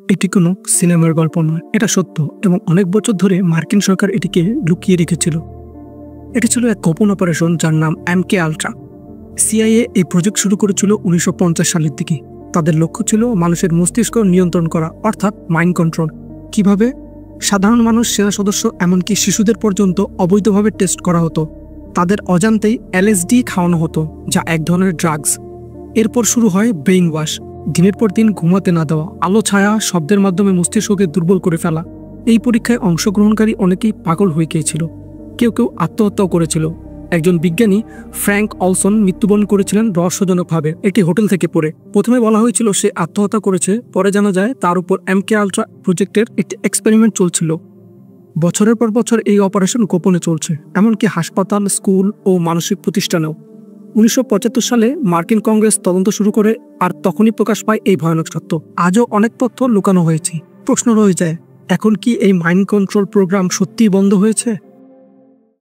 এটি কোনো সিনেমার গল্প নয়, এটা সত্য এবং অনেক বছর ধরে মার্কিন সরকার এটিকে লুকিয়ে রেখেছিল। এটি ছিল এক গোপন অপারেশন যার নাম MK আল্ট্রা। CIA এই প্রজেক্ট শুরু করেছিল 1950 সালের দিকে। তাদের লক্ষ্য ছিল মানুষের মস্তিষ্ক নিয়ন্ত্রণ করা, অর্থাৎ মাইন্ড কন্ট্রোল। কিভাবে? সাধারণ মানুষ, সেনা সদস্য, এমনকি শিশুদের পর্যন্ত অবৈধভাবে টেস্ট করা হতো। তাদের অজান্তেই LSD খাওয়ানো হতো, যা এক ধরনের ড্রাগস। এরপর শুরু হয় ব্রেইন ওয়াশ। দিনের পর দিন ঘুমাতে না দেওয়া, আলো ছায়া শব্দের মাধ্যমে মস্তিষ্ককে দুর্বল করে ফেলা। এই পরীক্ষায় অংশগ্রহণকারী অনেকেই পাগল হয়ে গিয়েছিল, কেউ কেউ আত্মহত্যাও করেছিল। একজন বিজ্ঞানী ফ্র্যাঙ্ক অলসন মৃত্যুবরণ করেছিলেন রহস্যজনকভাবে একটি হোটেল থেকে পড়ে। প্রথমে বলা হয়েছিল সে আত্মহত্যা করেছে, পরে জানা যায় তার উপর MK আল্ট্রা প্রজেক্টের একটি এক্সপেরিমেন্ট চলছিল। বছরের পর বছর এই অপারেশন গোপনে চলছে, এমনকি হাসপাতাল, স্কুল ও মানসিক প্রতিষ্ঠানেও। 1975 সালে মার্কিন কংগ্রেস তদন্ত শুরু করে, আর তখনই প্রকাশ পায় এই ভয়ানক সত্য। আজও অনেক তথ্য লুকানো হয়েছে। প্রশ্ন রয়ে যায়, এখন কি এই মাইন্ড কন্ট্রোল প্রোগ্রাম সত্যিই বন্ধ হয়েছে?